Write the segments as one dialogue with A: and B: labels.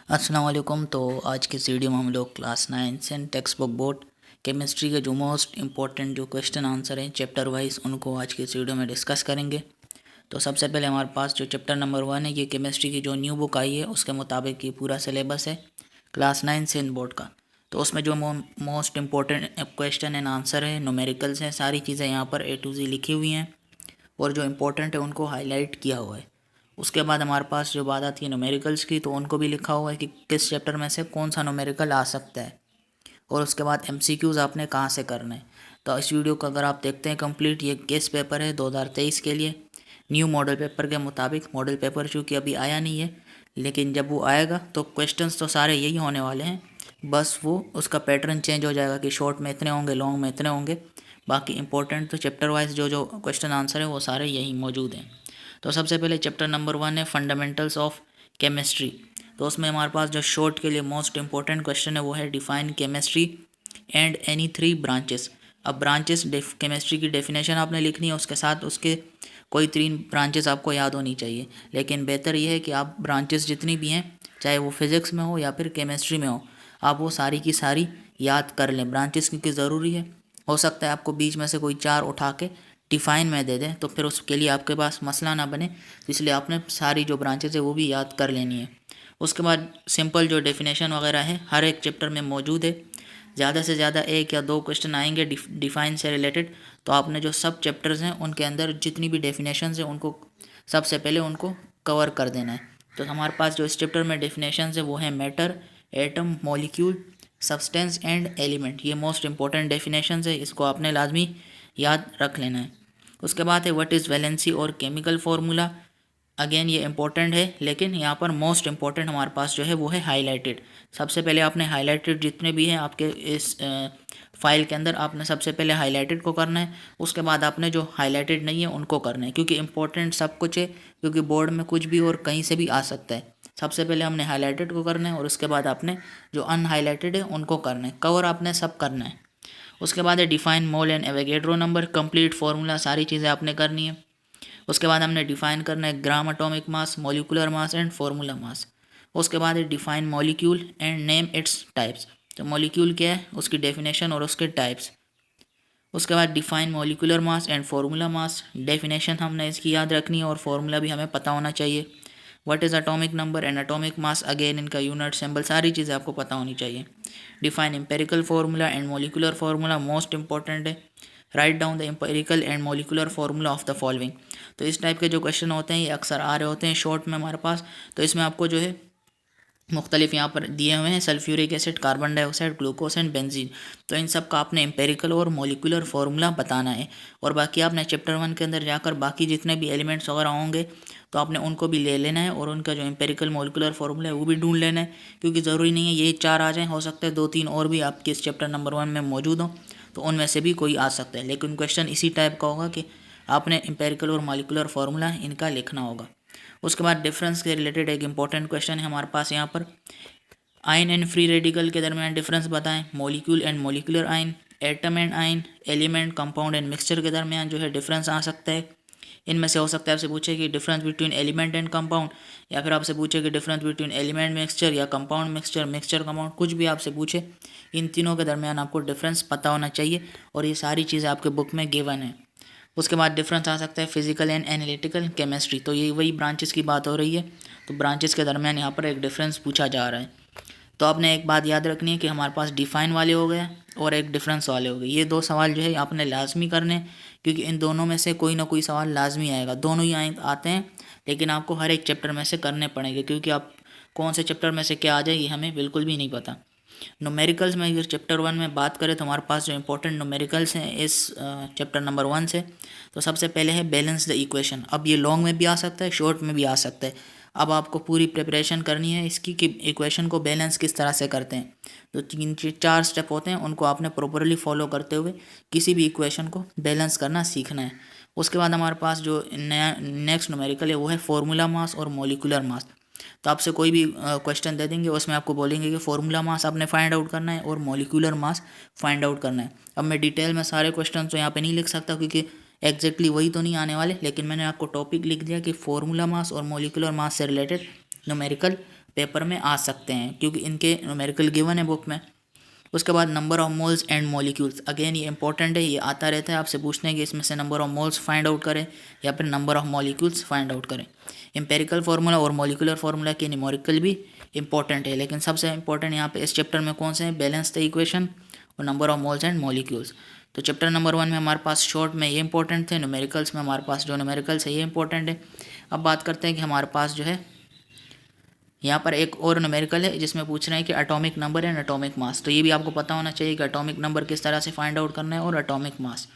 A: अस्सलाम वालेकुम। तो आज के इस वीडियो में हम लोग class 9 and text book board chemistry के जो मोस्ट इम्पोर्टेंट जो क्वेश्चन आंसर हैं चैप्टर वाइज उनको आज के इस वीडियो में डिस्कस करेंगे। तो सबसे पहले हमारे पास जो चैप्टर नंबर 1 है ये केमिस्ट्री की जो न्यू बुक आई है उसके मुताबिक ये पूरा सिलेबस है क्लास 9 सेंथ बोर्ड का। तो उसमें जो most important question and answer है न्यूमेरिकल्स हैं, सारी चीज़ें यहाँ पर A to Z लिखी हुई हैं और जो इम्पोर्टेंट है उनको हाईलाइट किया हुआ है। उसके बाद हमारे पास जो बात आती है न्यूमेरिकल्स की, तो उनको भी लिखा हुआ है कि किस चैप्टर में से कौन सा न्यूमेरिकल आ सकता है और उसके बाद MCQs आपने कहाँ से करना है। तो इस वीडियो को अगर आप देखते हैं कंप्लीट, ये गेस पेपर है 2023 के लिए न्यू मॉडल पेपर के मुताबिक। मॉडल पेपर चूँकि अभी आया नहीं है, लेकिन जब वो आएगा तो क्वेश्चंस तो सारे यही होने वाले हैं, बस वो उसका पैटर्न चेंज हो जाएगा कि शॉर्ट में इतने होंगे, लॉन्ग में इतने होंगे। बाकी इंपॉर्टेंट तो चैप्टर वाइज जो जो क्वेश्चन आंसर है वो सारे यही मौजूद हैं। तो सबसे पहले चैप्टर नंबर 1 है फंडामेंटल्स ऑफ केमिस्ट्री। तो उसमें हमारे पास जो शॉर्ट के लिए मोस्ट इंपॉर्टेंट क्वेश्चन है वो है define chemistry and any 3 branches. अब ब्रांचेस केमिस्ट्री की डेफिनेशन आपने लिखनी है, उसके साथ उसके कोई 3 ब्रांचेस आपको याद होनी चाहिए। लेकिन बेहतर यह है कि आप ब्रांचेस जितनी भी हैं, चाहे वो फिज़िक्स में हो या फिर केमिस्ट्री में हो, आप वो सारी की सारी याद कर लें। ब्रांचेस क्योंकि ज़रूरी है, हो सकता है आपको बीच में से कोई 4 उठा के डिफाइन में दे दें तो फिर उसके लिए आपके पास मसला ना बने, इसलिए आपने सारी जो ब्रांचेस है वो भी याद कर लेनी है। उसके बाद सिंपल जो डेफिनेशन वगैरह है हर एक चैप्टर में मौजूद है। ज़्यादा से ज़्यादा 1 या 2 क्वेश्चन आएंगे डिफाइन से रिलेटेड, तो आपने जो सब चैप्टर्स हैं उनके अंदर जितनी भी डेफिनेशन है उनको सबसे पहले उनको कवर कर देना है। तो हमारे पास जो इस चैप्टर में डेफिनेशन है वो है matter, atom, molecule, substance and element. ये मोस्ट इंपॉर्टेंट डेफिनेशन है, इसको आपने लाजमी याद रख लेना है। उसके बाद है व्हाट इज़ वैलेंसी और केमिकल फार्मूला। अगेन ये इंपॉर्टेंट है, लेकिन यहाँ पर मोस्ट इंपॉर्टेंट हमारे पास जो है वो है हाईलाइटेड। सबसे पहले आपने हाईलाइटेड जितने भी हैं आपके इस फाइल के अंदर, आपने सबसे पहले हाईलाइटेड को करना है। उसके बाद आपने जो हाईलाइटेड नहीं है उनको करना है, क्योंकि इंपॉर्टेंट सब कुछ है, क्योंकि बोर्ड में कुछ भी और कहीं से भी आ सकता है। सबसे पहले हमने हाईलाइटेड को करना है और उसके बाद आपने जो अनहाईलाइटेड है उनको करना है। कवर आपने सब करना है। उसके बाद है define mole and Avogadro number, complete formula, सारी चीज़ें आपने करनी है। उसके बाद हमने डिफाइन करना है gram atomic mass, molecular mass and formula mass. उसके बाद है define molecule and name its types. तो मॉलिक्यूल क्या है, उसकी डेफिनेशन और उसके टाइप्स। उसके बाद define molecular mass and formula mass. Definition हमने इसकी याद रखनी है और फार्मूला भी हमें पता होना चाहिए। What is atomic number and atomic mass, again इनका यूनिट सिंबल, सारी चीज़ें आपको पता होनी चाहिए। Define empirical formula and molecular formula, most important है। Write down the empirical and molecular formula of the following. तो इस टाइप के जो क्वेश्चन होते हैं ये अक्सर आ रहे होते हैं शॉर्ट में हमारे पास। तो इसमें आपको जो है मुख्तलिफ यहाँ पर दिए हुए हैं, sulphuric acid, carbon dioxide, glucose and benzene. तो इन सब का आपने एम्पेरिकल और मॉलिक्यूलर फार्मूला बताना है। और बाकी आपने चैप्टर 1 के अंदर जाकर बाकी जितने भी एलिमेंट्स वगैरह होंगे तो आपने उनको भी ले लेना है और उनका जो एम्पेरिकल मॉलिक्यूलर फार्मूला है वो भी ढूंढ लेना है, क्योंकि ज़रूरी नहीं है ये 4 आ जाएँ, हो सकता है 2-3 और भी आपके इस चैप्टर नंबर 1 में मौजूद हो, तो उनमें से भी कोई आ सकता है। लेकिन क्वेश्चन इसी टाइप का होगा कि आपने एम्पेरिकल और मॉलिक्यूलर फार्मूला इनका लिखना होगा। उसके बाद डिफरेंस के रिलेटेड एक इंपॉर्टेंट क्वेश्चन है हमारे पास यहाँ पर, आयन एंड फ्री रेडिकल के दरमियान डिफरेंस बताएं। Molecule and molecular ion, atom and ion, element, compound and mixture के दरमियान जो है डिफरेंस आ सकता है। इनमें से हो सकता है आपसे पूछे कि difference between element and compound, या फिर आपसे पूछे कि डिफरेंस बिटवीन एलिमेंट मिक्सचर या कंपाउंड मिक्सचर, मिक्सचर कंपाउंड, कुछ भी आपसे पूछे, इन तीनों के दरमियान आपको डिफरेंस पता होना चाहिए और ये सारी चीज़ें आपके बुक में गिवन है। उसके बाद डिफरेंस आ सकता है फिजिकल एंड एनालिटिकल केमिस्ट्री। तो ये वही ब्रांचेस की बात हो रही है, तो ब्रांचेस के दरमियान यहाँ पर एक डिफरेंस पूछा जा रहा है। तो आपने एक बात याद रखनी है कि हमारे पास डिफाइन वाले हो गए और एक डिफरेंस वाले हो गए। ये 2 सवाल जो है आपने लाजमी करने, क्योंकि इन दोनों में से कोई ना कोई सवाल लाजमी आएगा। दोनों ही आते हैं, लेकिन आपको हर एक चैप्टर में से करने पड़ेंगे, क्योंकि आप कौन से चैप्टर में से क्या आ जाए ये हमें बिल्कुल भी नहीं पता। न्यूमेरिकल्स में अगर चैप्टर 1 में बात करें तो हमारे पास जो इंपॉर्टेंट न्यूमेरिकल्स हैं इस चैप्टर नंबर 1 से, तो सबसे पहले है बैलेंस द इक्वेशन। अब ये लॉन्ग में भी आ सकता है, शॉर्ट में भी आ सकता है। अब आपको पूरी प्रिपरेशन करनी है इसकी कि इक्वेशन को बैलेंस किस तरह से करते हैं। तो 4 स्टेप होते हैं, उनको आपने प्रॉपरली फॉलो करते हुए किसी भी इक्वेशन को बैलेंस करना सीखना है। उसके बाद हमारे पास जो नया नेक्स्ट न्यूमेरिकल है वो है फार्मूला मास और मॉलिक्यूलर मास। तो आपसे कोई भी क्वेश्चन दे देंगे, उसमें आपको बोलेंगे कि फार्मूला मास आपने फाइंड आउट करना है और मॉलिक्यूलर मास फाइंड आउट करना है। अब मैं डिटेल में सारे क्वेश्चन तो यहाँ पे नहीं लिख सकता, क्योंकि एग्जैक्टली वही तो नहीं आने वाले, लेकिन मैंने आपको टॉपिक लिख दिया कि फार्मूला मास और मॉलिक्यूलर मास से रिलेटेड न्यूमेरिकल पेपर में आ सकते हैं क्योंकि इनके न्यूमेरिकल गिवन है बुक में। उसके बाद number of moles and molecules, again ये इंपॉर्टेंट है, ये आता रहता है, आपसे पूछने कि इसमें से number of moles find out करें या फिर number of molecules find out करें। एम्पेरिकल फार्मूला और मॉलिकुलर फार्मूला के न्यूमेरिकल भी इंपॉर्टेंट है, लेकिन सबसे इंपॉर्टेंट यहाँ पे इस चैप्टर में कौन से हैं, बैलेंस द इक्वेशन और number of moles and molecules. तो चैप्टर नंबर 1 में हमारे पास शॉर्ट में ये इंपॉर्टेंट थे, न्यूमेरिकल्स में हमारे पास जो न्यूमेरिकल्स है ये इंपॉर्टेंट है। अब बात करते हैं कि हमारे पास जो है यहाँ पर एक और न्यूमेरिकल है जिसमें पूछ रहे हैं कि एटॉमिक नंबर एंड एटॉमिक मास। तो ये भी आपको पता होना चाहिए कि एटॉमिक नंबर किस तरह से फाइंड आउट करना है और एटॉमिक मास।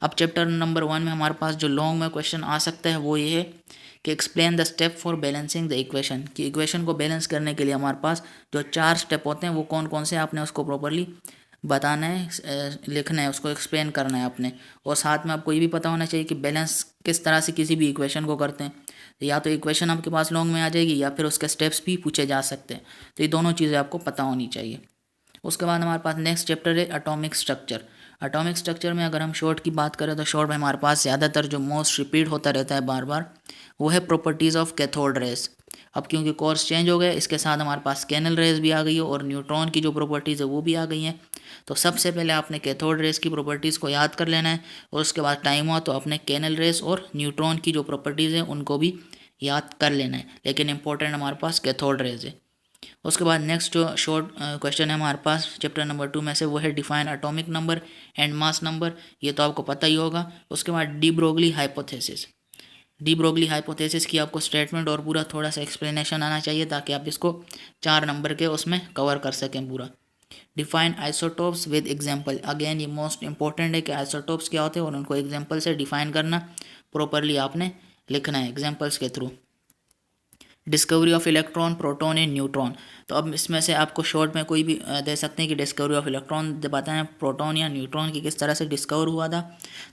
A: अब चैप्टर नंबर 1 में हमारे पास जो लॉन्ग में क्वेश्चन आ सकता है वो ये है कि explain the step for balancing the equation, कि इक्वेशन को बैलेंस करने के लिए हमारे पास जो 4 स्टेप होते हैं वो कौन कौन से, आपने उसको प्रॉपरली बताना है, लिखना है, उसको एक्सप्लेन करना है आपने। और साथ में आपको ये भी पता होना चाहिए कि बैलेंस किस तरह से किसी भी इक्वेशन को करते हैं। या तो इक्वेशन आपके पास लॉन्ग में आ जाएगी या फिर उसके स्टेप्स भी पूछे जा सकते हैं, तो ये दोनों चीज़ें आपको पता होनी चाहिए। उसके बाद हमारे पास नेक्स्ट चैप्टर है एटॉमिक स्ट्रक्चर। एटॉमिक स्ट्रक्चर में अगर हम शॉर्ट की बात करें तो शॉर्ट में हमारे पास ज़्यादातर जो मोस्ट रिपीट होता रहता है बार बार वो है प्रॉपर्टीज़ ऑफ कैथोड रेज। अब क्योंकि कोर्स चेंज हो गया, इसके साथ हमारे पास कैनल रेज भी आ गई है और न्यूट्रॉन की जो प्रॉपर्टीज़ है वो भी आ गई हैं। तो सबसे पहले आपने कैथोड रेज की प्रॉपर्टीज़ को याद कर लेना है और उसके बाद टाइम हुआ तो अपने कैनल रेज और न्यूट्रॉन की जो प्रॉपर्टीज़ हैं उनको भी याद कर लेना है, लेकिन इंपॉर्टेंट हमारे पास कैथोड रेज है। उसके बाद नेक्स्ट जो शॉर्ट क्वेश्चन है हमारे पास चैप्टर नंबर 2 में से वो है define atomic number and mass number, ये तो आपको पता ही होगा। उसके बाद de Broglie hypothesis, de Broglie hypothesis की आपको स्टेटमेंट और पूरा थोड़ा सा एक्सप्लेनेशन आना चाहिए ताकि आप इसको 4 नंबर के उसमें कवर कर सकें पूरा। Define isotopes with example, again ये मोस्ट इंपॉर्टेंट है कि आइसोटोप्स क्या होते हैं और उनको एग्जाम्पल से डिफाइन करना प्रॉपरली आपने लिखना है एग्जाम्पल्स के through. Discovery of electron, proton and neutron, तो अब इसमें से आपको शॉर्ट में कोई भी दे सकते हैं कि डिस्कवरी ऑफ इलेक्ट्रॉन बताएं, प्रोटॉन या न्यूट्रॉन की किस तरह से डिस्कवर हुआ था।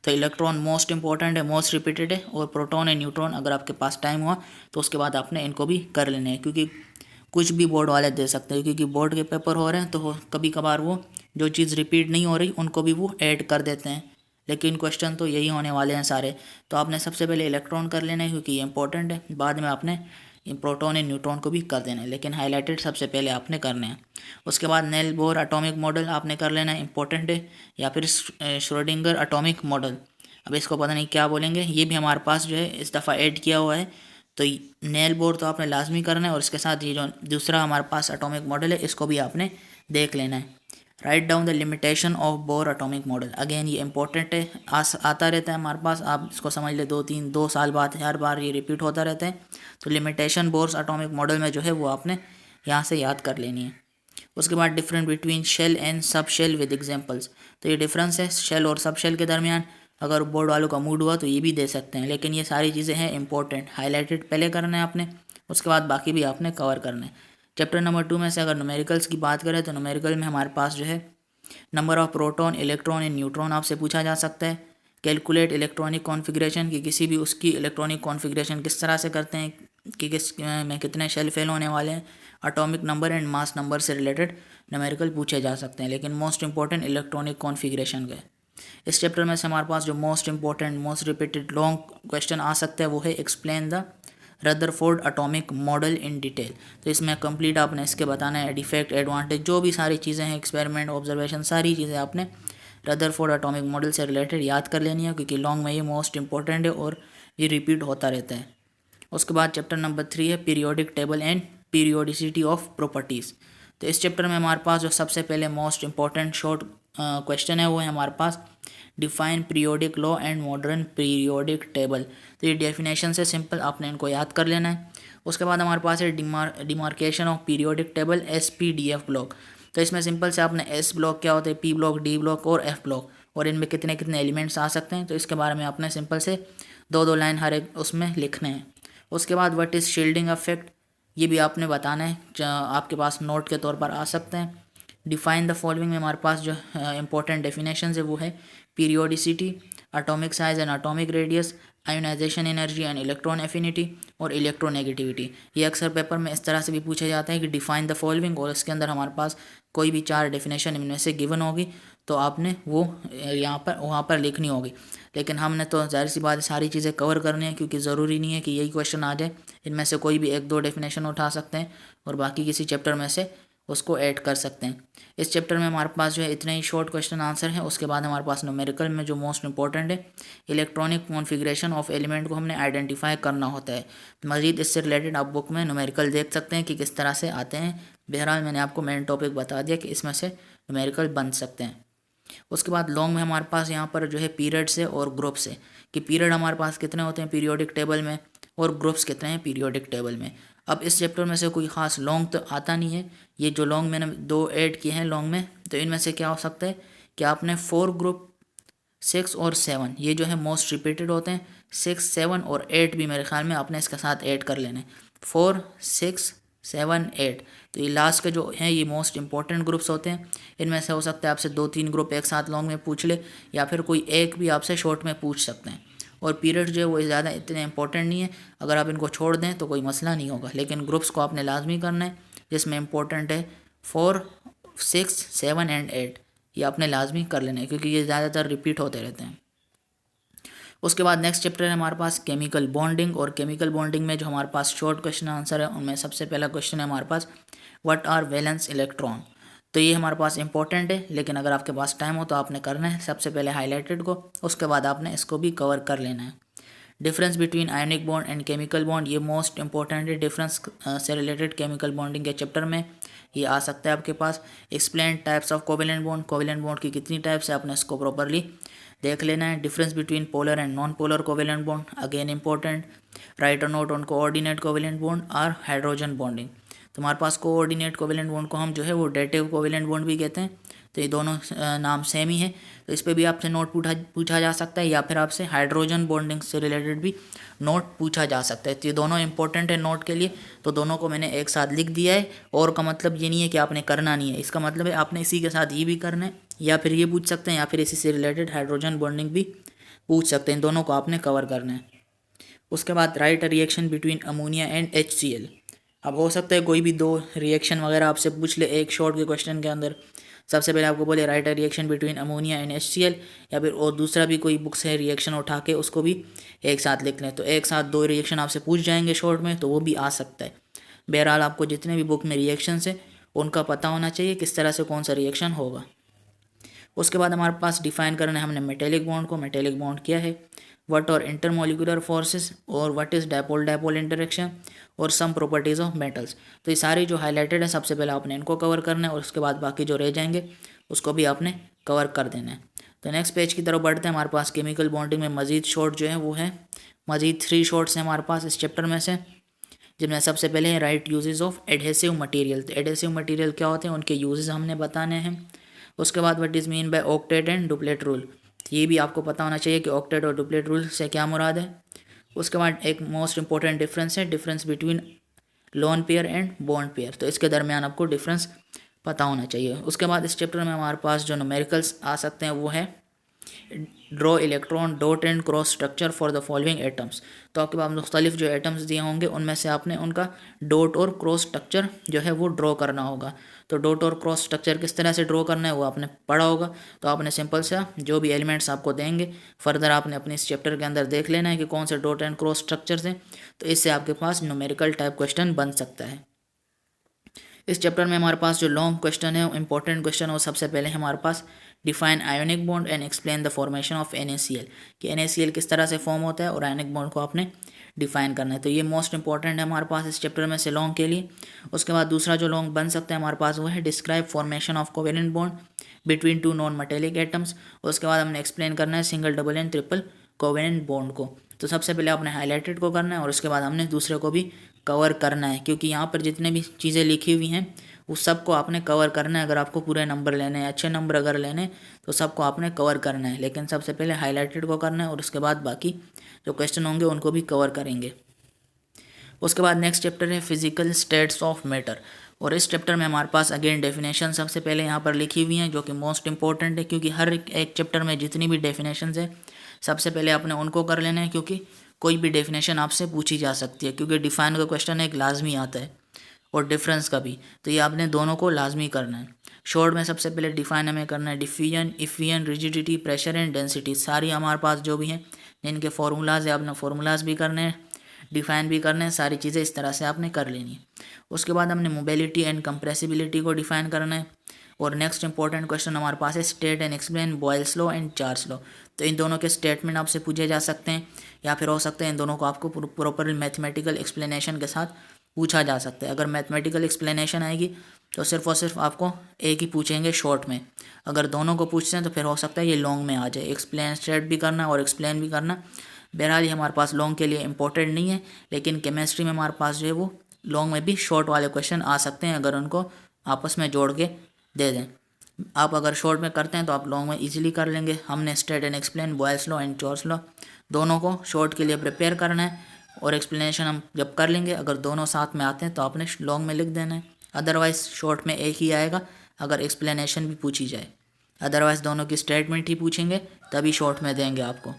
A: तो इलेक्ट्रॉन मोस्ट इंपॉर्टेंट है, मोस्ट रिपीटेड है, और प्रोटॉन एंड न्यूट्रॉन अगर आपके पास टाइम हुआ तो उसके बाद आपने इनको भी कर लेने हैं, क्योंकि कुछ भी बोर्ड वाले दे सकते हैं, क्योंकि बोर्ड के पेपर हो रहे हैं तो कभी कभार वो जो चीज़ रिपीट नहीं हो रही उनको भी वो ऐड कर देते हैं, लेकिन क्वेश्चन तो यही होने वाले हैं सारे। तो आपने सबसे पहले इलेक्ट्रॉन कर लेना है क्योंकि ये इंपॉर्टेंट है, बाद में आपने प्रोटॉन एंड न्यूट्रॉन को भी कर देना है, लेकिन हाईलाइटेड सबसे पहले आपने करने हैं। उसके बाद नेल बोर एटॉमिक मॉडल आपने कर लेना है, इंपॉर्टेंट है, या फिर श्रोडिंगर एटॉमिक मॉडल, अब इसको पता नहीं क्या बोलेंगे, ये भी हमारे पास जो है इस दफ़ा ऐड किया हुआ है। तो नेल बोर तो आपने लाजमी करना है और इसके साथ ये जो दूसरा हमारे पास एटॉमिक मॉडल है इसको भी आपने देख लेना है। Write down the limitation of bore atomic model, again ये इंपॉर्टेंट है, आता रहता है हमारे पास, आप इसको समझ ले 2 साल बाद हर बार ये रिपीट होता रहता है। तो लिमिटेशन बोर्स एटॉमिक मॉडल में जो है वो आपने यहाँ से याद कर लेनी है। उसके बाद difference between shell and sub shell with examples, तो ये डिफरेंस है शेल और सब शेल के दरमियान, अगर बोर्ड वालों का मूड हुआ तो ये भी दे सकते हैं, लेकिन ये सारी चीज़ें हैं इंपॉर्टेंट, हाईलाइटेड पहले करना है आपने, उसके बाद बाकी भी आपने कवर करना है। चैप्टर नंबर 2 में से अगर न्यूमेरिकल्स की बात करें तो न्यूमेरिकल में हमारे पास जो है number of proton, electron and neutron आपसे पूछा जा सकता है। कैलकुलेट इलेक्ट्रॉनिक कॉन्फ़िगरेशन, कि किसी भी उसकी इलेक्ट्रॉनिक कॉन्फ़िगरेशन किस तरह से करते हैं, कि किस में कितने शेल फेल होने वाले हैं। Atomic number and mass number से रिलेटेड न्यूमेरिकल पूछे जा सकते हैं, लेकिन मोस्ट इंपॉर्टेंट इलेक्ट्रॉनिक कॉन्फ़िगरेशन का। इस चैप्टर में से हमारे पास जो most important most repeated long question आ सकता है वो है explain the Rutherford atomic model in detail. तो इसमें कंप्लीट आपने इसके बताना है डिफेक्ट, एडवांटेज, जो भी सारी चीज़ें हैं, एक्सपेरिमेंट, ऑब्जर्वेशन, सारी चीज़ें आपने रदरफोर्ड एटॉमिक मॉडल से रिलेटेड याद कर लेनी है, क्योंकि लॉन्ग में ये मोस्ट इंपॉर्टेंट है और ये रिपीट होता रहता है। उसके बाद चैप्टर नंबर 3 है periodic table and periodicity of properties. तो इस चैप्टर में हमारे पास जो सबसे पहले मोस्ट इंपॉर्टेंट शॉर्ट क्वेश्चन है वो है हमारे पास define periodic law and modern periodic table. तो ये डेफिनेशन से सिंपल आपने इनको याद कर लेना है। उसके बाद हमारे पास है demarcation of periodic table SPDF block. तो इसमें सिंपल से आपने S ब्लॉक क्या होता है, P ब्लॉक, D ब्लॉक और F ब्लॉक, और इनमें कितने कितने एलिमेंट्स आ सकते हैं, तो इसके बारे में आपने सिंपल से 2 लाइन हर एक उसमें लिखने हैं। उसके बाद व्हाट इज़ शील्डिंग इफेक्ट, ये भी आपने बताना है, आपके पास नोट के तौर पर आ सकते हैं। डिफाइन द फॉलोइंग में हमारे पास जो इंपॉर्टेंट डेफिनेशन है वो है periodicity, atomic size and atomic radius, ionisation energy and electron affinity और इलेक्ट्रोनेगेटिविटी। ये अक्सर पेपर में इस तरह से भी पूछा जाता है कि डिफाइन द फॉलोइंग, और इसके अंदर हमारे पास कोई भी 4 डेफिनेशन इनमें से गिवन होगी तो आपने वो यहाँ पर वहाँ पर लिखनी होगी। लेकिन हमने तो जाहिर सी बात है सारी चीज़ें कवर करनी है, क्योंकि ज़रूरी नहीं है कि यही क्वेश्चन आ जाए। इनमें से कोई भी एक दो डेफिनेशन उठा सकते हैं और बाकी किसी चैप्टर में से उसको ऐड कर सकते हैं। इस चैप्टर में हमारे पास जो है इतने ही शॉर्ट क्वेश्चन आंसर है। उसके बाद हमारे पास न्यूमेरिकल में जो मोस्ट इंपॉर्टेंट है, इलेक्ट्रॉनिक कॉन्फ़िगरेशन ऑफ एलिमेंट को हमने आइडेंटिफाई करना होता है। मज़ीद इससे रिलेटेड आप बुक में न्यूमेरिकल देख सकते हैं कि किस तरह से आते हैं। बहरहाल मैंने आपको मेन टॉपिक बता दिया कि इसमें से न्यूमेरिकल बन सकते हैं। उसके बाद लॉन्ग में हमारे पास यहाँ पर जो है पीरियड्स है और ग्रुप्स है, कि पीरियड हमारे पास कितने होते हैं पीरियोडिक टेबल में और ग्रुप्स कितने हैं पीरियोडिक टेबल में। अब इस चैप्टर में से कोई ख़ास लॉन्ग तो आता नहीं है। ये जो लॉन्ग मैंने दो ऐड किए हैं लॉन्ग में, तो इनमें से क्या हो सकता है कि आपने 4 ग्रुप 6 और 7 ये जो है मोस्ट रिपीटेड होते हैं। 6, 7 और 8 भी मेरे ख्याल में आपने इसके साथ ऐड कर लेने। 4, 6, 7, 8, तो ये लास्ट के जो हैं ये मोस्ट इंपॉर्टेंट ग्रुप्स होते हैं। इनमें से हो सकता है आपसे 2-3 ग्रुप एक साथ लॉन्ग में पूछ ले, या फिर कोई एक भी आपसे शॉर्ट में पूछ सकते हैं। और पीरियड जो है वो ज़्यादा इतने इंपॉर्टेंट नहीं है, अगर आप इनको छोड़ दें तो कोई मसला नहीं होगा। लेकिन ग्रुप्स को आपने लाजमी करना है, जिसमें इंपॉर्टेंट है 4, 6, 7 एंड 8, ये आपने लाजमी कर लेना है, क्योंकि ये ज़्यादातर रिपीट होते रहते हैं। उसके बाद नेक्स्ट चैप्टर है हमारे पास केमिकल बॉन्डिंग, और केमिकल बॉन्डिंग में जो हमारे पास शॉर्ट क्वेश्चन आंसर है उनमें सबसे पहला क्वेश्चन है हमारे पास व्हाट आर वैलेंस इलेक्ट्रॉन। तो ये हमारे पास इंपॉर्टेंट है, लेकिन अगर आपके पास टाइम हो तो आपने करना है सबसे पहले हाईलाइटेड को, उसके बाद आपने इसको भी कवर कर लेना है। Difference between ionic bond and chemical bond, ये मोस्ट इंपॉर्टेंट है डिफरेंस से रिलेटेड केमिकल बॉन्डिंग के चैप्टर में ये आ सकता है आपके पास। Explain types of covalent bond, covalent bond की कितनी टाइप्स है आपने इसको प्रॉपरली देख लेना है। Difference between polar and non polar covalent bond, again important. Write और note on coordinate covalent bond और हाइड्रोजन बॉन्डिंग। तो हमारे पास कोऑर्डिनेट कोवेलेंट बॉन्ड को हम जो है वो डेटिव कोवेलेंट बॉन्ड भी कहते हैं। तो ये दोनों नाम सेम ही है, तो इस पर भी आपसे नोट पूछा जा सकता है, या फिर आपसे हाइड्रोजन बॉन्डिंग से रिलेटेड भी नोट पूछा जा सकता है। तो ये दोनों इंपॉर्टेंट है नोट के लिए, तो दोनों को मैंने एक साथ लिख दिया है। और का मतलब ये नहीं है कि आपने करना नहीं है, इसका मतलब है आपने इसी के साथ ये भी करना है, या फिर ये पूछ सकते हैं, या फिर इसी से रिलेटेड हाइड्रोजन बॉन्डिंग भी पूछ सकते हैं। इन दोनों को आपने कवर करना है। उसके बाद right a reaction between ammonia and HCl। अब हो सकता है कोई भी दो रिएक्शन वगैरह आपसे पूछ ले एक शॉर्ट के क्वेश्चन के अंदर। सबसे पहले आपको बोले right a reaction between ammonia and HCl, या फिर और दूसरा भी कोई बुक से रिएक्शन उठा के उसको भी एक साथ लिख लें। तो एक साथ दो रिएक्शन आपसे पूछ जाएंगे शॉर्ट में, तो वो भी आ सकता है। बहरहाल आपको जितने भी बुक में रिएक्शंस है उनका पता होना चाहिए किस तरह से कौन सा रिएक्शन होगा। उसके बाद हमारे पास डिफाइन करना है हमने मेटेलिक बॉन्ड को। मेटेलिक बॉन्ड क्या है, व्हाट आर इंटरमोलिकुलर फोर्सेस, और what is dipole dipole interaction, और सम प्रॉपर्टीज़ ऑफ मेटल्स। तो ये सारे जो हाईलाइटेड है सबसे पहले आपने इनको कवर करना है, और उसके बाद बाकी जो रह जाएंगे उसको भी आपने कवर कर देना है। तो नेक्स्ट पेज की तरफ बढ़ते हैं। हमारे पास केमिकल बॉन्डिंग में मजीद शॉर्ट जो है वो है, मजीद 3 शॉर्ट्स हैं हमारे पास इस चैप्टर में से, जिनमें सबसे पहले है right uses of adhesive material. तो एडहेसिव मटेरियल क्या होते हैं, उनके यूजेस हमने बताने हैं। उसके बाद what is mean by octet and duplet rule, ये भी आपको पता होना चाहिए कि ऑक्टेट और डुप्लेट रूल से क्या मुराद है। उसके बाद एक मोस्ट इंपॉर्टेंट डिफरेंस है difference between lone pair and bond pair, तो इसके दरमियान आपको डिफरेंस पता होना चाहिए। उसके बाद इस चैप्टर में हमारे पास जो न्यूमेरिकल्स आ सकते हैं वो है draw electron dot and cross structure for the following atoms. तो आपके पास मुख्तलिफ जो एटम्स दिए होंगे उनमें से आपने उनका डॉट और क्रॉस स्ट्रक्चर जो है वो ड्रॉ करना होगा। तो डॉट और क्रॉस स्ट्रक्चर किस तरह से ड्रॉ करना है वो आपने पढ़ा होगा। तो आपने सिंपल सा जो भी एलिमेंट्स आपको देंगे फर्दर आपने अपने इस चैप्टर के अंदर देख लेना है कि कौन से डॉट एंड क्रॉस स्ट्रक्चर्स हैं, तो इससे आपके पास न्यूमेरिकल टाइप क्वेश्चन बन सकता है। इस चैप्टर में हमारे पास जो लॉन्ग क्वेश्चन है इंपॉर्टेंट क्वेश्चन, और सबसे पहले हमारे पास define ionic bond and explain the formation of NaCl, कि NaCl किस तरह से फॉर्म होता है और आयोनिक बॉन्ड को आपने डिफाइन करना है। तो ये मोस्ट इंपॉर्टेंट है हमारे पास इस चैप्टर में से लॉन्ग के लिए। उसके बाद दूसरा जो लॉन्ग बन सकता है हमारे पास वो है describe formation of covalent bond between 2 non metallic atoms. उसके बाद हमने एक्सप्लेन करना है single double and triple covalent bond को। तो सबसे पहले आपने हाईलाइटेड को करना है और उसके बाद हमने दूसरे को भी कवर करना है, क्योंकि यहाँ पर जितने भी चीज़ें लिखी हुई हैं उस सबको आपने कवर करना है। अगर आपको पूरे नंबर लेने हैं, अच्छे नंबर अगर लेने हैं, तो सबको आपने कवर करना है। लेकिन सबसे पहले हाईलाइटेड को करना है और उसके बाद बाकी जो क्वेश्चन होंगे उनको भी कवर करेंगे। उसके बाद नेक्स्ट चैप्टर है फिजिकल स्टेट्स ऑफ मैटर, और इस चैप्टर में हमारे पास अगेन डेफिनेशन सबसे पहले यहाँ पर लिखी हुई हैं, जो कि मोस्ट इंपॉर्टेंट है, क्योंकि हर एक चैप्टर में जितनी भी डेफिनेशंस है सबसे पहले आपने उनको कर लेना है, क्योंकि कोई भी डेफिनेशन आपसे पूछी जा सकती है। क्योंकि डिफाइन का क्वेश्चन एक लाजमी आता है और डिफरेंस का भी, तो ये आपने दोनों को लाजमी करना है। शॉर्ट में सबसे पहले डिफाइन हमें करना है diffusion, effusion, rigidity, pressure and density, सारी हमारे पास जो भी हैं इनके फार्मूलाज है, आपने फार्मूलाज भी करने हैं, डिफाइन भी करने हैं, सारी चीज़ें इस तरह से आपने कर लेनी है। उसके बाद हमने मोबिलिटी एंड कंप्रेसिबिलिटी को डिफाइन करना है। और नेक्स्ट इंपॉर्टेंट क्वेश्चन हमारे पास है state and explain Boyle's law and Charles law. तो इन दोनों के स्टेटमेंट आपसे पूछे जा सकते हैं या फिर हो सकते हैं इन दोनों को आपको प्रॉपर मैथमेटिकल एक्सप्लेनेशन के साथ पूछा जा सकता है। अगर मैथमेटिकल एक्सप्लेनेशन आएगी तो सिर्फ और सिर्फ आपको एक ही पूछेंगे शॉर्ट में, अगर दोनों को पूछते हैं तो फिर हो सकता है ये लॉन्ग में आ जाए, एक्सप्लेन स्टेट भी करना और एक्सप्लेन भी करना। बहरहाल ये हमारे पास लॉन्ग के लिए इंपॉर्टेंट नहीं है, लेकिन केमिस्ट्री में हमारे पास जो है वो लॉन्ग में भी शॉर्ट वाले क्वेश्चन आ सकते हैं अगर उनको आपस में जोड़ के दे दें। आप अगर शॉर्ट में करते हैं तो आप लॉन्ग में इजीली कर लेंगे। हमने state and explain, Boyle's law and Charles law दोनों को शॉर्ट के लिए प्रिपेयर करना है और एक्सप्लेनेशन हम जब कर लेंगे, अगर दोनों साथ में आते हैं तो आपने लॉन्ग में लिख देना है, अदरवाइज शॉर्ट में एक ही आएगा अगर एक्सप्लेनेशन भी पूछी जाए, अदरवाइज दोनों की स्टेटमेंट ही पूछेंगे तभी शॉर्ट में देंगे आपको।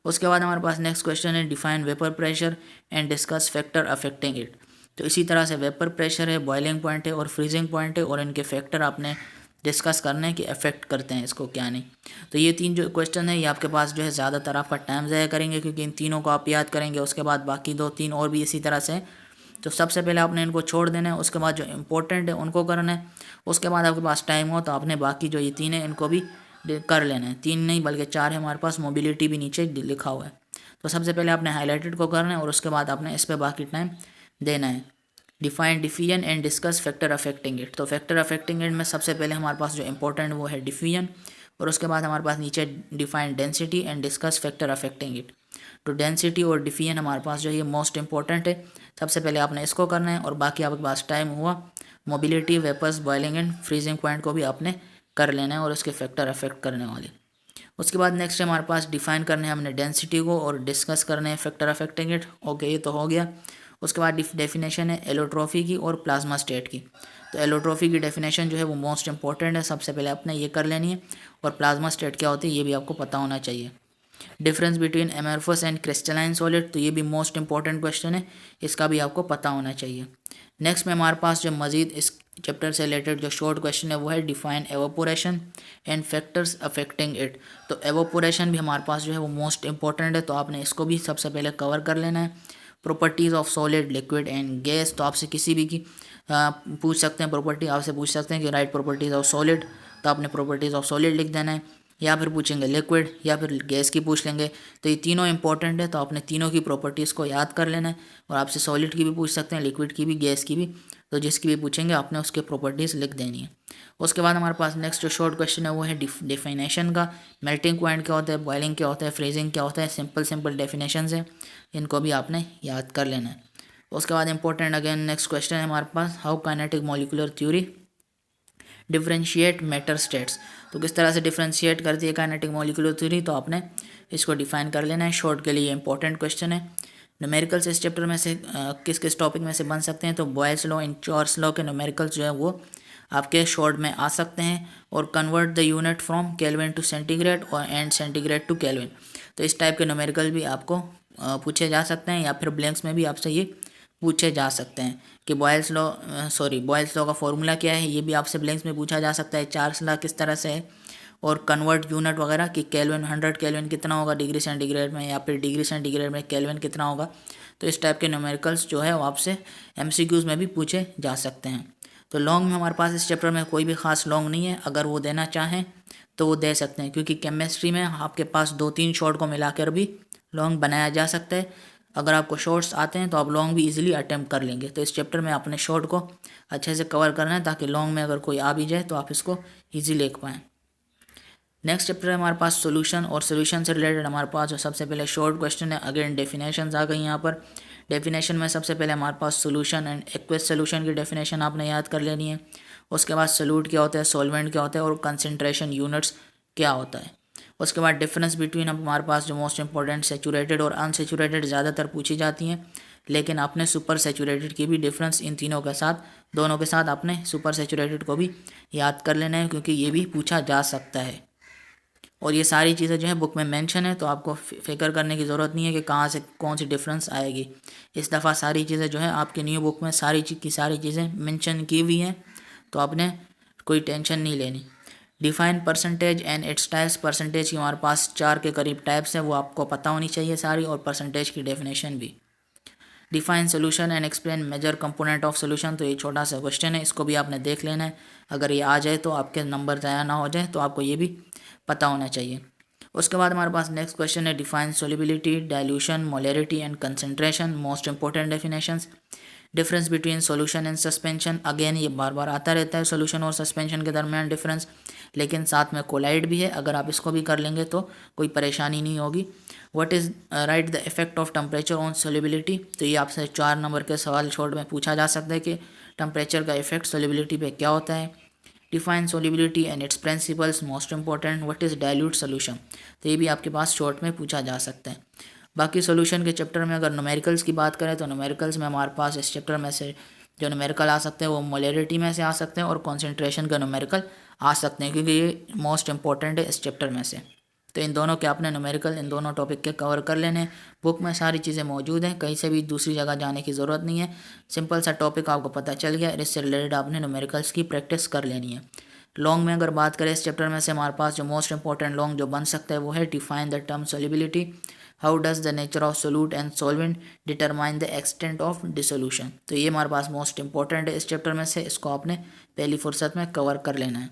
A: उसके बाद हमारे पास नेक्स्ट क्वेश्चन है define vapour pressure and discuss factor affecting it. तो इसी तरह से वेपर प्रेशर है, बॉइलिंग पॉइंट है और फ्रीजिंग पॉइंट है और इनके फैक्टर आपने डिस्कस करना है कि अफेक्ट करते हैं इसको क्या नहीं। तो ये तीन जो क्वेश्चन है ये आपके पास जो है ज़्यादातर आपका टाइम ज़ाया करेंगे क्योंकि इन तीनों को आप याद करेंगे, उसके बाद बाकी दो तीन और भी इसी तरह से। तो सबसे पहले आपने इनको छोड़ देना है, उसके बाद जो इंपॉर्टेंट है उनको करना है, उसके बाद आपके पास टाइम हो तो आपने बाकी जो ये तीन है इनको भी कर लेना है। तीन नहीं बल्कि चार है हमारे पास, मोबिलिटी भी नीचे लिखा हुआ है। तो सबसे पहले आपने हाईलाइटेड को करना है और उसके बाद आपने इस पर बाकी टाइम देना है। Define diffusion and discuss factor affecting it. तो फैक्टर अफेक्टिंग इट में सबसे पहले हमारे पास जो इंपॉर्टेंट वो है डिफ्यूजन और उसके बाद हमारे पास नीचे define density and discuss factor affecting it. तो डेंसिटी और डिफ्यूजन हमारे पास जो है मोस्ट इंपॉर्टेंट है, सबसे पहले आपने इसको करना है और बाकी आपके पास टाइम हुआ mobility, vapours, boiling and freezing point को भी आपने कर लेना है और उसके फैक्टर अफेक्ट करने वाले। उसके बाद नेक्स्ट हमारे पास डिफाइन करने हैं हमने डेंसिटी को और डिस्कस करने हैं फैक्टर अफेक्टिंग इट। ओके, ये तो हो गया। उसके बाद डेफिनेशन है एलोट्रॉफी की और प्लाज्मा स्टेट की। तो एलोट्रॉफी की डेफिनेशन जो है वो मोस्ट इंपॉर्टेंट है, सबसे पहले आपने ये कर लेनी है। और प्लाज्मा स्टेट क्या होती है ये भी आपको पता होना चाहिए। Difference between amorphous and crystalline solid, तो ये भी मोस्ट इंपॉर्टेंट क्वेश्चन है, इसका भी आपको पता होना चाहिए। नेक्स्ट में हमारे पास जो मजीद इस चैप्टर से रिलेटेड जो शॉर्ट क्वेश्चन है वो है define evaporation and factors affecting it. तो एवोपोरेशन भी हमारे पास जो है वो मोस्ट इंपॉर्टेंट है, तो आपने इसको भी सबसे पहले कवर कर लेना है। Properties of solid, liquid and gas, तो आपसे किसी भी की पूछ सकते हैं प्रॉपर्टी, आपसे पूछ सकते हैं कि राइट प्रॉपर्टीज़ ऑफ सॉलिड, तो आपने प्रॉपर्टीज़ ऑफ सॉलिड लिख देना है, या फिर पूछेंगे लिक्विड या फिर गैस की पूछ लेंगे। तो ये तीनों इंपॉर्टेंट है, तो आपने तीनों की प्रॉपर्टीज़ को याद कर लेना है। और आपसे सॉलिड की भी पूछ सकते हैं, लिक्विड की भी, गैस की भी, तो जिसकी भी पूछेंगे आपने उसके प्रॉपर्टीज़ लिख देनी है। उसके बाद हमारे पास नेक्स्ट जो शॉर्ट क्वेश्चन है वो है डिफिनेशन का। मेल्टिंग पॉइंट क्या होता है, बॉइलिंग क्या होता है, फ्रीजिंग क्या होता है, सिंपल डेफिनेशन है, इनको भी आपने याद कर लेना है। उसके बाद इंपॉर्टेंट अगेन नेक्स्ट क्वेश्चन है हमारे पास how kinetic molecular theory differentiate matter states. तो किस तरह से डिफरेंशिएट करती है काइनेटिक मॉलिक्यूलर थ्योरी, तो आपने इसको डिफाइन कर लेना है। शॉर्ट के लिए इंपॉर्टेंट क्वेश्चन है। न्यूमेरिकल्स इस चैप्टर में से किस किस टॉपिक में से बन सकते हैं, तो Boyle's law and Charles law के न्यूमेरिकल्स जो है वो आपके शॉर्ट में आ सकते हैं। और convert the unit from kelvin to centigrade और एंड सेंटीग्रेड टू केल्विन, तो इस टाइप के न्यूमेरिकल भी आपको पूछे जा सकते हैं, या फिर ब्लैंक्स में भी आपसे ये पूछे जा सकते हैं कि बॉयल्स लॉ का फॉर्मूला क्या है, ये भी आपसे ब्लैंक्स में पूछा जा सकता है। चार्ल्स लॉ किस तरह से है, और कन्वर्ट यूनिट वगैरह कि केल्विन 100 केल्विन कितना होगा डिग्री सेंटीग्रेड में, या फिर डिग्री सेंटीग्रेड में केल्विन कितना होगा। तो इस टाइप के न्यूमेरिकल्स जो है वो आपसे एमसीक्यूज़ में भी पूछे जा सकते हैं। तो लॉन्ग में हमारे पास इस चैप्टर में कोई भी खास लॉन्ग नहीं है, अगर वो देना चाहें तो वो दे सकते हैं, क्योंकि केमिस्ट्री में आपके पास 2-3 शॉर्ट को मिलाकर भी लॉन्ग बनाया जा सकता है। अगर आपको शॉर्ट्स आते हैं तो आप लॉन्ग भी इजीली अटेम्प्ट कर लेंगे। तो इस चैप्टर में अपने शॉर्ट को अच्छे से कवर करना है ताकि लॉन्ग में अगर कोई आ भी जाए तो आप इसको ईजी लिख पाएँ। नेक्स्ट चैप्टर है हमारे पास सोल्यूशन, और सोल्यूशन से रिलेटेड हमारे पास जो सबसे पहले शॉर्ट क्वेश्चन है, अगेन डेफिनेशंस आ गई यहाँ पर। डेफिनेशन में सबसे पहले हमारे पास सोल्यूशन एंड एक्वस सोल्यूशन की डेफिनेशन आपने याद कर लेनी है। उसके बाद सोल्यूट क्या होता है, सॉल्वेंट क्या होता है, और कंसनट्रेशन यूनिट्स क्या होता है। उसके बाद डिफरेंस बिटवीन हमारे पास जो मोस्ट इंपॉर्टेंट सेचूरेटेड और अनसेचूरेटेड ज़्यादातर पूछी जाती हैं, लेकिन आपने सुपर सेचूरेटेड की भी डिफरेंस इन तीनों के साथ, दोनों के साथ आपने सुपर सेचूरेटेड को भी याद कर लेना है, क्योंकि ये भी पूछा जा सकता है। और ये सारी चीज़ें जो है बुक में मेंशन है, तो आपको फिक्र करने की ज़रूरत नहीं है कि कहाँ से कौन सी डिफरेंस आएगी। इस दफ़ा सारी चीज़ें जो है आपकी न्यू बुक में सारी चीज़ें मेंशन की हुई हैं, तो आपने कोई टेंशन नहीं लेनी। Define percentage and its types, percentage की हमारे पास 4 के करीब टाइप्स हैं, वो आपको पता होनी चाहिए सारी, और परसेंटेज की डेफिनेशन भी। Define solution and explain major component of solution, तो ये छोटा सा क्वेश्चन है, इसको भी आपने देख लेना है। अगर ये आ जाए तो आपके नंबर ज़ाया ना हो जाए, तो आपको ये भी पता होना चाहिए। उसके बाद हमारे पास नेक्स्ट क्वेश्चन है define solubility, dilution, molarity and concentration, most important definitions. Difference between solution and suspension, again ये बार बार आता रहता है सोल्यूशन और सस्पेंशन के दरमियान डिफरेंस, लेकिन साथ में कोलाइड भी है, अगर आप इसको भी कर लेंगे तो कोई परेशानी नहीं होगी। What is right the effect of temperature on solubility, तो ये आपसे 4 नंबर के सवाल शॉर्ट में पूछा जा सकता है कि टेम्परेचर का इफेक्ट सोल्युबिलिटी पे क्या होता है। Define solubility and it's principles, most important. What is dilute solution, तो ये भी आपके पास शॉर्ट में पूछा जा सकता है। बाकी सोल्यूशन के चैप्टर में अगर न्यूमेरिकल्स की बात करें तो न्यूमेरिकल्स में हमारे पास इस चैप्टर में से जो न्यूमेरिकल आ सकते हैं वो मोलरिटी में से आ सकते हैं और कॉन्सेंट्रेशन का न्यूमेरिकल आ सकते हैं, क्योंकि ये मोस्ट इंपॉर्टेंट है इस चैप्टर में से। तो इन दोनों के आपने न्यूमेरिकल इन दोनों टॉपिक के कवर कर लेने हैं। बुक में सारी चीज़ें मौजूद हैं, कहीं से भी दूसरी जगह जाने की ज़रूरत नहीं है। सिंपल सा टॉपिक आपको पता चल गया, इससे रिलेटेड आपने न्यूमेरिकल्स की प्रैक्टिस कर लेनी है। लॉन्ग में अगर बात करें इस चैप्टर में से हमारे पास जो मोस्ट इंपॉर्टेंट लॉन्ग जो बन सकता है वो है define the term solubility, how does the nature of solute and solvent determine the extent of dissolution, तो ये हमारे पास मोस्ट इंपॉर्टेंट है इस चैप्टर में से, इसको आपने पहली फुर्सत में कवर कर लेना है।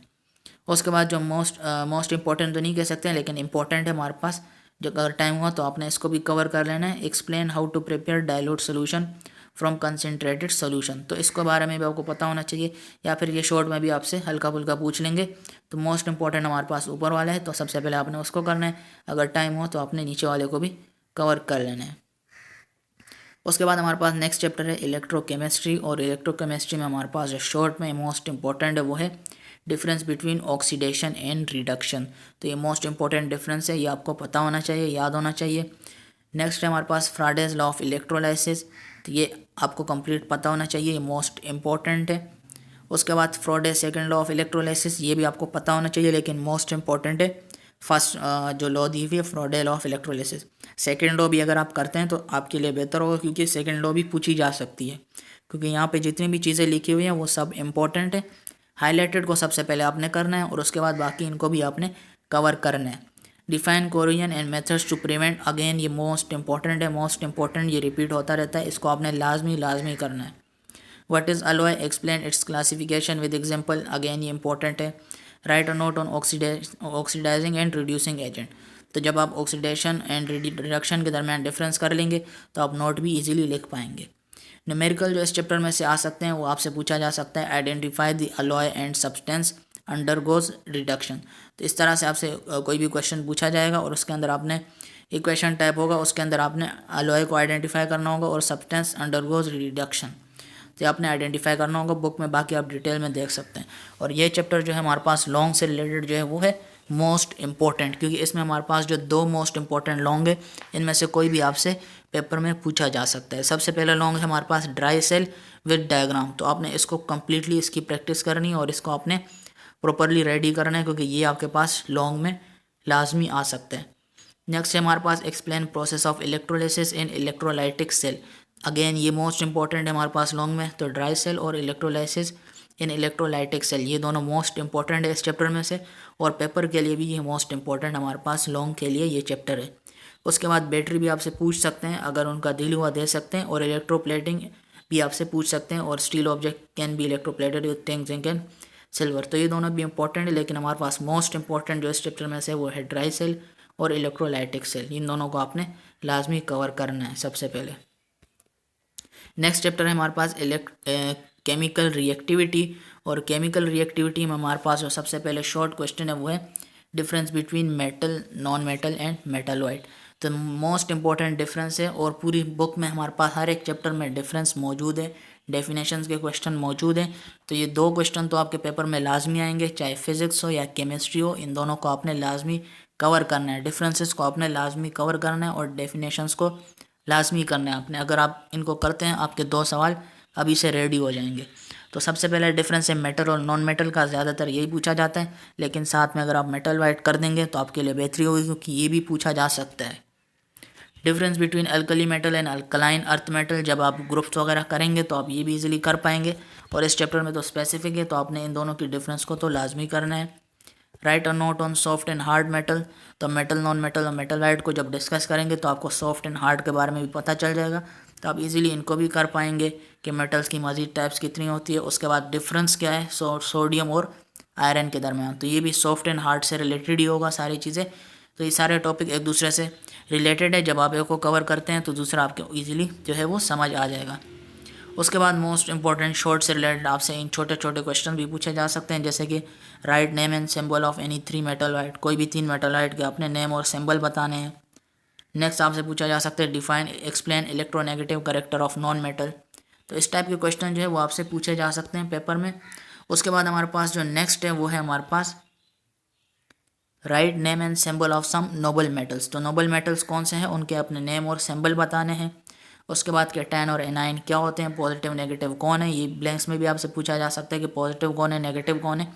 A: उसके बाद जो मोस्ट इंपॉर्टेंट तो नहीं कह सकते हैं, लेकिन इंपॉर्टेंट है हमारे पास, जो अगर टाइम हुआ तो आपने इसको भी कवर कर लेना है। Explain how to prepare dilute solution from concentrated solution, तो इसके बारे में भी आपको पता होना चाहिए, या फिर ये शॉर्ट में भी आपसे हल्का फुल्का पूछ लेंगे। तो मोस्ट इंपॉर्टेंट हमारे पास ऊपर वाला है, तो सबसे पहले आपने उसको करना है, अगर टाइम हो तो आपने नीचे वाले को भी कवर कर लेना है। उसके बाद हमारे पास नेक्स्ट चैप्टर है इलेक्ट्रोकेमिस्ट्री, और इलेक्ट्रोकेमिस्ट्री में हमारे पास जो शॉर्ट में मोस्ट इंपॉर्टेंट है वो है difference between oxidation and reduction, तो ये मोस्ट इंपॉर्टेंट डिफरेंस है, ये आपको पता होना चाहिए, याद होना चाहिए। नेक्स्ट है हमारे पास फ्राडेज लॉ ऑफ इलेक्ट्रोलाइसिस, तो ये आपको कंप्लीट पता होना चाहिए, ये मोस्ट इंपॉर्टेंट है। उसके बाद फ्राडेज सेकंड लॉ ऑफ इलेक्ट्रोलाइसिस, ये भी आपको पता होना चाहिए, लेकिन मोस्ट इंपॉर्टेंट है फर्स्ट जो लॉ दी हुई है फ्राडे law of electrolysis. Second law भी अगर आप करते हैं तो आपके लिए बेहतर होगा, क्योंकि सेकंड लॉ भी पूछी जा सकती है, क्योंकि यहाँ पे जितनी भी चीज़ें लिखी हुई हैं वो सब इंपॉर्टेंट है। हाईलाइटेड को सबसे पहले आपने करना है और उसके बाद बाकी इनको भी आपने कवर करना है। Define corrosion and methods to prevent, again ये मोस्ट इंपॉर्टेंट है, मोस्ट इंपॉर्टेंट, ये रिपीट होता रहता है, इसको आपने लाजमी करना है। What is alloy, explain its classification with example, again ये इंपॉर्टेंट है। Write a note on oxidising and reducing agent, तो जब आप ऑक्सीडेशन एंड रिडक्शन के दरमियान डिफरेंस कर लेंगे तो आप नोट भी इजीली लिख पाएंगे। न्यूमेरिकल जो इस चैप्टर में से आ सकते हैं वो आपसे पूछा जा सकता है, identify the alloy and substance undergoes reduction, तो इस तरह से आपसे कोई भी क्वेश्चन पूछा जाएगा और उसके अंदर आपने इक्वेशन टाइप होगा, उसके अंदर आपने अलॉय को आइडेंटिफाई करना होगा और सब्सटेंस अंडरगोज रिडक्शन, तो आपने आइडेंटिफाई करना होगा। बुक में बाकी आप डिटेल में देख सकते हैं। और ये चैप्टर जो है हमारे पास लॉन्ग से रिलेटेड जो है वो है मोस्ट इंपॉर्टेंट, क्योंकि इसमें हमारे पास जो 2 मोस्ट इंपॉर्टेंट लॉन्ग है, इनमें से कोई भी आपसे पेपर में पूछा जा सकता है। सबसे पहला लॉन्ग है हमारे पास ड्राई सेल विद डायग्राम, तो आपने इसको कम्प्लीटली इसकी प्रैक्टिस करनी है और इसको आपने प्रॉपरली रेडी करना है, क्योंकि ये आपके पास लॉन्ग में लाजमी आ सकता है। नेक्स्ट है हमारे पास explain process of electrolysis in electrolytic cell, again ये मोस्ट इंपॉर्टेंट है हमारे पास लॉन्ग में, तो ड्राई सेल और इलेक्ट्रोलाइसिस इन इलेक्ट्रोलाइटिक सेल, ये दोनों मोस्ट इंपॉर्टेंट है इस चैप्टर में से, और पेपर के लिए भी ये मोस्ट इंपॉर्टेंट हमारे पास लॉन्ग के लिए ये चैप्टर है। उसके बाद बैटरी भी आपसे पूछ सकते हैं, अगर उनका दिल हुआ दे सकते हैं, और इलेक्ट्रोप्लेटिंग भी आपसे पूछ सकते हैं, और steel object can be electroplated with tin zinc and silver, तो ये दोनों भी इंपॉर्टेंट है, लेकिन हमारे पास मोस्ट इंपॉर्टेंट जो इस चैप्टर में से वो है ड्राई सेल और इलेक्ट्रोलाइटिक सेल, इन दोनों को आपने लाजमी कवर करना है सबसे पहले। नेक्स्ट चैप्टर है हमारे पास केमिकल रिएक्टिविटी, और केमिकल रिएक्टिविटी में हमारे पास जो सबसे पहले शॉर्ट क्वेश्चन है वो है difference between metal, non metal and metalloid, तो मोस्ट इंपॉर्टेंट डिफरेंस है, और पूरी बुक में हमारे पास हर एक चैप्टर में डिफरेंस मौजूद है, डेफिनेशंस के क्वेश्चन मौजूद हैं। तो ये 2 क्वेश्चन तो आपके पेपर में लाजमी आएंगे, चाहे फिजिक्स हो या केमिस्ट्री हो, इन दोनों को आपने लाजमी कवर करना है, डिफरेंसेस को आपने लाजमी कवर करना है और डेफिनेशंस को लाजमी करना है आपने। अगर आप इनको करते हैं आपके 2 सवाल अभी से रेडी हो जाएंगे। तो सबसे पहला डिफरेंस है मेटल और नॉन मेटल का, ज़्यादातर यही पूछा जाता है, लेकिन साथ में अगर आप मेटल वाइट कर देंगे तो आपके लिए बेहतरी होगी, क्योंकि ये भी पूछा जा सकता है। Difference between alkali metal and alkaline earth metal, जब आप ग्रुप्स वगैरह करेंगे तो आप ये भी इजीली कर पाएंगे। और इस चैप्टर में तो स्पेसिफिक है, तो आपने इन दोनों की डिफरेंस को तो लाजमी करना है। Write a note on soft and hard metal, तो मेटल, नॉन मेटल और मेटलॉइड को जब डिस्कस करेंगे तो आपको सॉफ्ट एंड हार्ड के बारे में भी पता चल जाएगा, तो आप इजीली इनको भी कर पाएंगे कि मेटल्स की मज़ीद टाइप्स कितनी होती है। उसके बाद डिफरेंस क्या है सोडियम और आयरन के दरमियान, तो ये भी सॉफ्ट एंड हार्ड से रिलेटेड ही होगा सारी चीज़ें। तो ये सारे टॉपिक एक दूसरे से रिलेटेड है, जब आप एक को कवर करते हैं तो दूसरा आपको ईजिली जो है वो समझ आ जाएगा। उसके बाद मोस्ट इंपॉर्टेंट शॉर्ट से रिलेटेड आपसे इन छोटे छोटे क्वेश्चन भी पूछे जा सकते हैं, जैसे कि right name and symbol of any 3 metalloid, कोई भी 3 मेटलॉइड के अपने नेम और सिंबल बताने हैं। नेक्स्ट आपसे पूछा जा सकता है define explain electronegative character of non metal, तो इस टाइप के क्वेश्चन जो है वो आपसे पूछे जा सकते हैं पेपर में। उसके बाद हमारे पास जो नेक्स्ट है वो है हमारे पास write name and symbol of some noble metals, तो नोबल मेटल्स कौन से हैं उनके अपने नेम और सिंबल बताने हैं। उसके बाद कैटायन और एनाइन क्या होते हैं, पॉजिटिव नेगेटिव कौन है, ये ब्लैंक्स में भी आपसे पूछा जा सकता है कि पॉजिटिव कौन है नेगेटिव कौन है,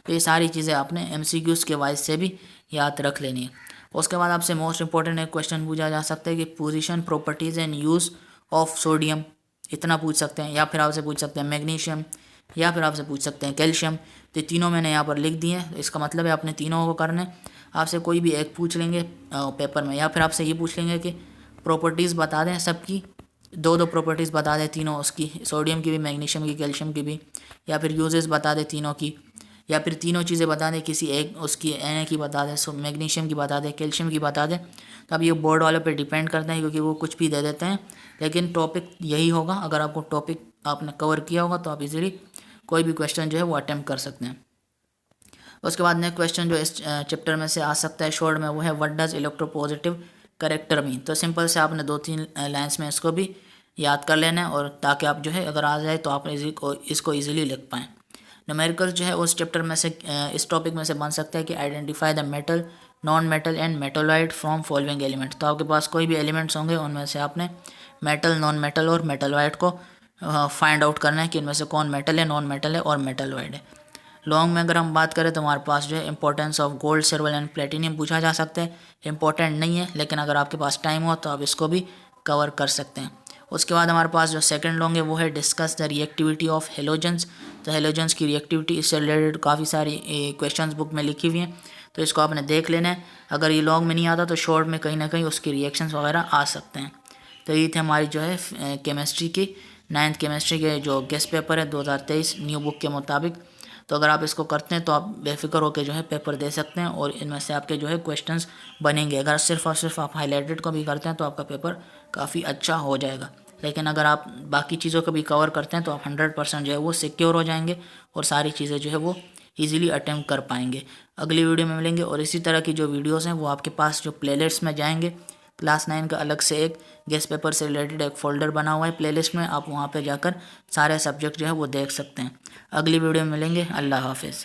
A: तो ये सारी चीज़ें आपने MCQs के वाइज से भी याद रख लेनी है। उसके बाद आपसे मोस्ट इंपॉर्टेंट एक क्वेश्चन पूछा जा सकता है कि position properties and use of sodium, इतना पूछ सकते हैं, या फिर आपसे पूछ सकते हैं मैग्नीशियम, या फिर आपसे पूछ सकते हैं कैल्शियम। तो तीनों मैंने यहाँ पर लिख दिए हैं, इसका मतलब है आपने तीनों को करना है। आपसे कोई भी एक पूछ लेंगे पेपर में, या फिर आपसे ये पूछ लेंगे कि प्रॉपर्टीज़ बता दें सबकी, दो प्रॉपर्टीज़ बता दें तीनों उसकी, सोडियम की भी, मैग्नीशियम की, कैल्शियम की भी, या फिर यूजेस बता दें तीनों की, या फिर तीनों चीज़ें बता दें किसी एक उसकी, Na की बता दें, मैग्नीशियम की बता दें, कैल्शियम की बता दें। तो अब ये बोर्ड वालों पे डिपेंड करता है, क्योंकि वो कुछ भी दे देते हैं, लेकिन टॉपिक यही होगा। अगर आपको टॉपिक आपने कवर किया होगा तो आप इजीली कोई भी क्वेश्चन जो है वो अटैम्प्ट कर सकते हैं। उसके बाद नेक्स्ट क्वेश्चन जो इस चैप्टर में से आ सकता है शॉर्ट में, वो है what does electropositive character mean, तो सिंपल से आपने 2-3 लाइन्स में इसको भी याद कर लेना है, और ताकि आप जो है अगर आ जाए तो आप इसको ईजिली लिख पाएँ। न्यूमेरिकल जो है उस चैप्टर में से इस टॉपिक में से बन सकता है कि identify the metal, non metal and metalloid from following element, तो आपके पास कोई भी एलिमेंट्स होंगे उनमें से आपने मेटल, नॉन मेटल और मेटलॉइड को फाइंड आउट करना है कि इनमें से कौन मेटल है, नॉन मेटल है और मेटलॉइड है। लॉन्ग में अगर हम बात करें तो हमारे पास जो है importance of gold, silver and platinum पूछा जा सकता है। इंपॉर्टेंट नहीं है, लेकिन अगर आपके पास टाइम हो तो आप इसको भी कवर कर सकते हैं। उसके बाद हमारे पास जो सेकंड लॉन्ग है वो है discuss the reactivity of halogens, तो हेलोजेंस की रिएक्टिविटी, इससे रिलेटेड काफ़ी सारी क्वेश्चंस बुक में लिखी हुई हैं, तो इसको आपने देख लेना है। अगर ये लॉन्ग में नहीं आता तो शॉर्ट में कहीं ना कहीं उसकी रिएक्शंस वगैरह आ सकते हैं। तो ये थे हमारी जो है केमिस्ट्री की 9th केमिस्ट्री के जो गेस्ट पेपर है 2023 न्यू बुक के मुताबिक। तो अगर आप इसको करते हैं तो आप बेफिक्र होकर जो है पेपर दे सकते हैं, और इनमें से आपके जो है क्वेश्चंस बनेंगे। अगर सिर्फ और सिर्फ आप हाईलाइटेड को भी करते हैं तो आपका पेपर काफ़ी अच्छा हो जाएगा, लेकिन अगर आप बाकी चीज़ों को भी कवर करते हैं तो आप 100% जो है वो सिक्योर हो जाएंगे, और सारी चीज़ें जो है वो ईजिली अटैम्प्ट कर पाएंगे। अगली वीडियो में मिलेंगे, और इसी तरह की जो वीडियोज़ हैं वो आपके पास जो प्लेलिस्ट में जाएंगे। क्लास 9 का अलग से एक गेस्ट पेपर से रिलेटेड एक फ़ोल्डर बना हुआ है प्लेलिस्ट में, आप वहाँ पे जाकर सारे सब्जेक्ट जो है वो देख सकते हैं। अगली वीडियो में मिलेंगे, अल्लाह हाफिज़।